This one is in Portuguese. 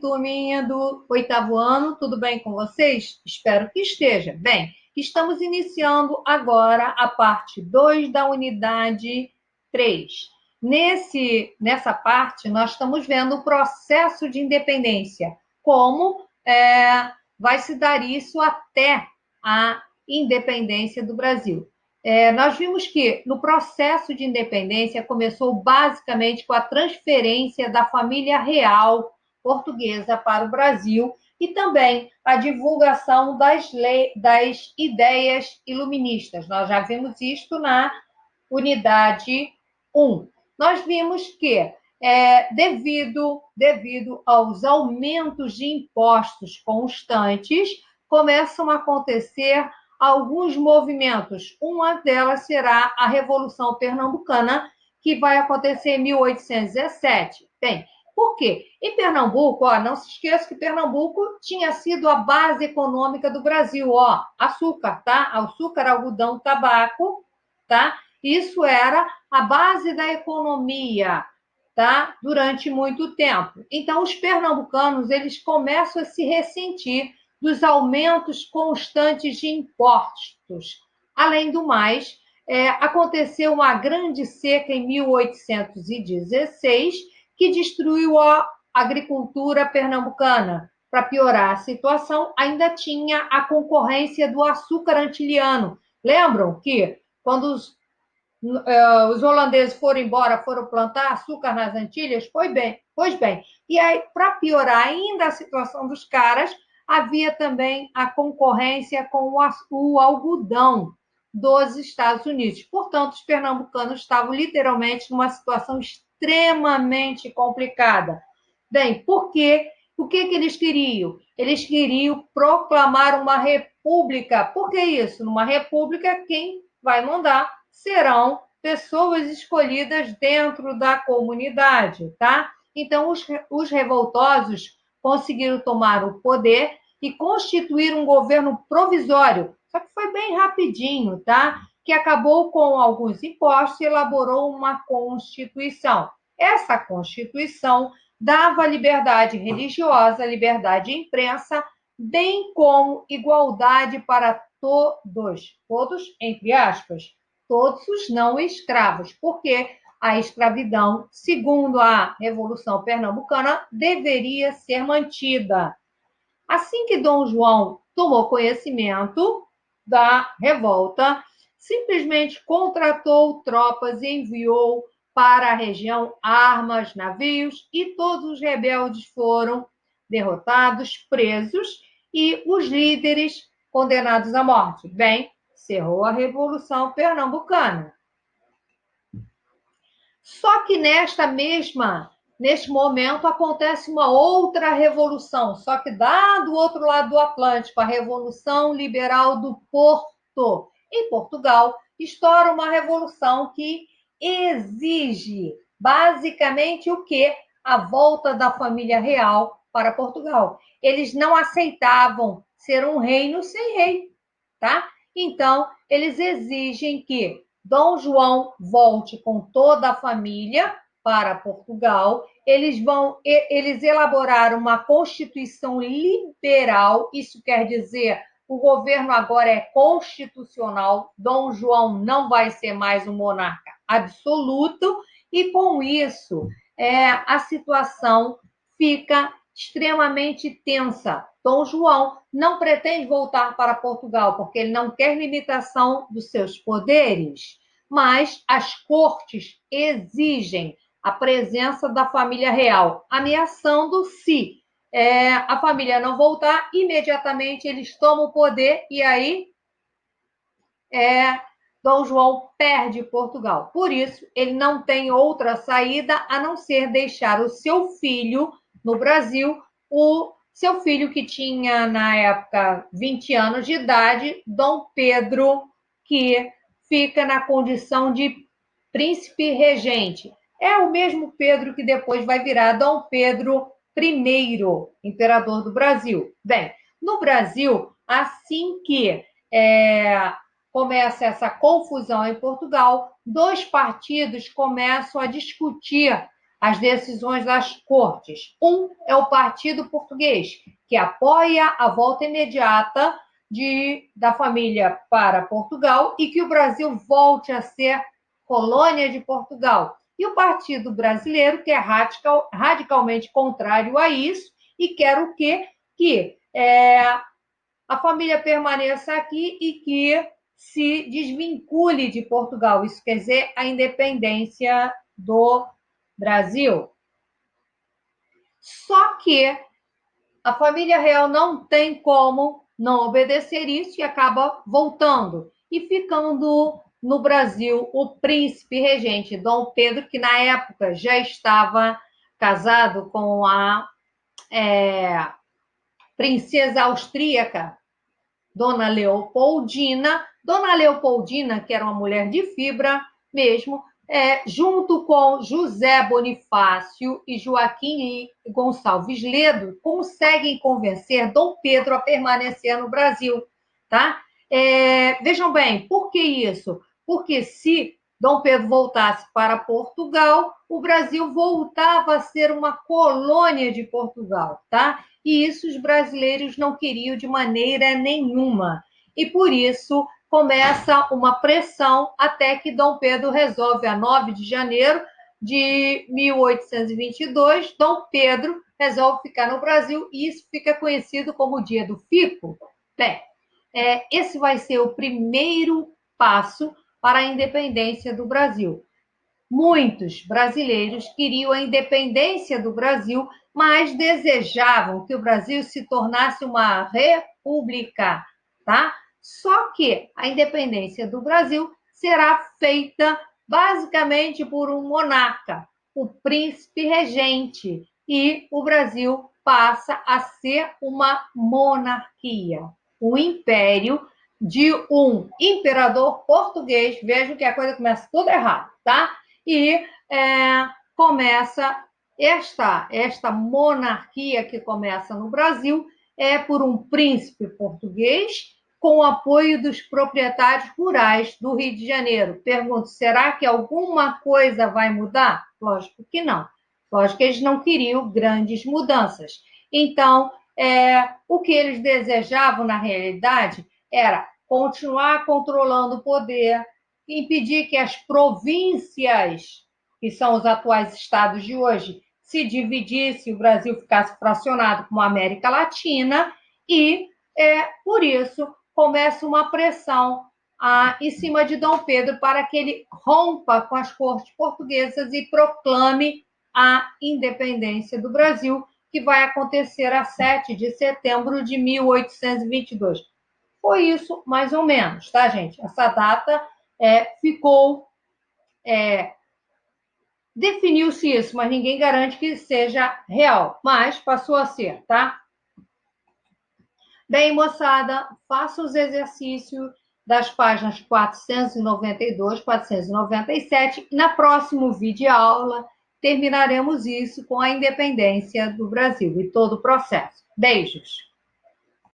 turminha do 8º ano, tudo bem com vocês? Espero que esteja. Bem, estamos iniciando agora a parte 2 da unidade 3. Nessa parte, nós estamos vendo o processo de independência, como vai se dar isso até a independência do Brasil. Nós vimos que no processo de independência começou basicamente com a transferência da família real portuguesa para o Brasil e também a divulgação das ideias iluministas. Nós já vimos isto na unidade 1. Nós vimos que, devido aos aumentos de impostos constantes, começam a acontecer alguns movimentos. Uma delas será a Revolução Pernambucana, que vai acontecer em 1817. Bem, por quê? Em Pernambuco, não se esqueça que Pernambuco tinha sido a base econômica do Brasil. Açúcar, tá? Açúcar, algodão, tabaco, tá? Isso era a base da economia, tá? Durante muito tempo. Então, os pernambucanos, eles começam a se ressentir dos aumentos constantes de impostos. Além do mais, aconteceu uma grande seca em 1816, que destruiu a agricultura pernambucana. Para piorar a situação, ainda tinha a concorrência do açúcar antiliano. Lembram que quando os holandeses foram embora, foram plantar açúcar nas Antilhas? Pois bem. E aí, para piorar ainda a situação dos caras, havia também a concorrência com o algodão dos Estados Unidos. Portanto, os pernambucanos estavam literalmente numa situação extremamente complicada. Bem, por quê? O que eles queriam? Eles queriam proclamar uma república. Por que isso? Numa república, quem vai mandar serão pessoas escolhidas dentro da comunidade, tá? Então, os revoltosos conseguiram tomar o poder e constituir um governo provisório. Só que foi bem rapidinho, tá? Que acabou com alguns impostos e elaborou uma Constituição. Essa Constituição dava liberdade religiosa, liberdade de imprensa, bem como igualdade para todos, entre aspas, todos os não escravos, porque a escravidão, segundo a Revolução Pernambucana, deveria ser mantida. Assim que Dom João tomou conhecimento da revolta, simplesmente contratou tropas e enviou para a região armas, navios, e todos os rebeldes foram derrotados, presos, e os líderes condenados à morte. Bem, cerrou a Revolução Pernambucana. Só que neste momento acontece uma outra revolução, só que do outro lado do Atlântico, a Revolução Liberal do Porto. Em Portugal, estoura uma revolução que exige basicamente o quê? A volta da família real para Portugal. Eles não aceitavam ser um reino sem rei, tá? Então, eles exigem que Dom João volte com toda a família para Portugal. Eles elaboraram uma Constituição liberal, isso quer dizer o governo agora é constitucional, Dom João não vai ser mais um monarca absoluto, e com isso a situação fica extremamente tensa. Dom João não pretende voltar para Portugal, porque ele não quer limitação dos seus poderes, mas as cortes exigem a presença da família real, ameaçando se a família não voltar, imediatamente eles tomam o poder e aí Dom João perde Portugal. Por isso, ele não tem outra saída a não ser deixar o seu filho no Brasil, o seu filho que tinha, na época, 20 anos de idade, Dom Pedro, que fica na condição de príncipe regente. É o mesmo Pedro que depois vai virar Dom Pedro I, imperador do Brasil. Bem, no Brasil, assim que começa essa confusão em Portugal, dois partidos começam a discutir as decisões das cortes. Um é o Partido Português, que apoia a volta imediata da família para Portugal e que o Brasil volte a ser colônia de Portugal. E o Partido Brasileiro, que é radicalmente contrário a isso e quer o quê? Que a família permaneça aqui e que se desvincule de Portugal. Isso quer dizer a independência do Brasil. Só que a família real não tem como não obedecer isso e acaba voltando e ficando no Brasil o príncipe regente Dom Pedro, que na época já estava casado com a princesa austríaca Dona Leopoldina. Dona Leopoldina, que era uma mulher de fibra mesmo, junto com José Bonifácio e Joaquim Gonçalves Ledo, conseguem convencer Dom Pedro a permanecer no Brasil. Tá? Vejam bem, por que isso? Porque se Dom Pedro voltasse para Portugal, o Brasil voltava a ser uma colônia de Portugal, tá? E isso os brasileiros não queriam de maneira nenhuma. E por isso começa uma pressão até que Dom Pedro resolve, a 9 de janeiro de 1822, Dom Pedro resolve ficar no Brasil e isso fica conhecido como o Dia do Fico. Bem, esse vai ser o primeiro passo para a independência do Brasil. Muitos brasileiros queriam a independência do Brasil, mas desejavam que o Brasil se tornasse uma república, tá? Só que a independência do Brasil será feita basicamente por um monarca, o príncipe regente, e o Brasil passa a ser uma monarquia, um império de um imperador português. Vejam que a coisa começa tudo errado, tá? E começa esta monarquia que começa no Brasil por um príncipe português com o apoio dos proprietários rurais do Rio de Janeiro. Pergunto, será que alguma coisa vai mudar? Lógico que não. Lógico que eles não queriam grandes mudanças. Então, o que eles desejavam, na realidade, era continuar controlando o poder, impedir que as províncias, que são os atuais estados de hoje, se dividissem, o Brasil ficasse fracionado como a América Latina, e, por isso, começa uma pressão em cima de Dom Pedro para que ele rompa com as cortes portuguesas e proclame a independência do Brasil, que vai acontecer a 7 de setembro de 1822. Foi isso, mais ou menos, tá, gente? Essa data ficou... definiu-se isso, mas ninguém garante que seja real. Mas passou a ser, tá? Bem, moçada, faça os exercícios das páginas 492, 497. Na próxima videoaula, terminaremos isso com a independência do Brasil e todo o processo. Beijos!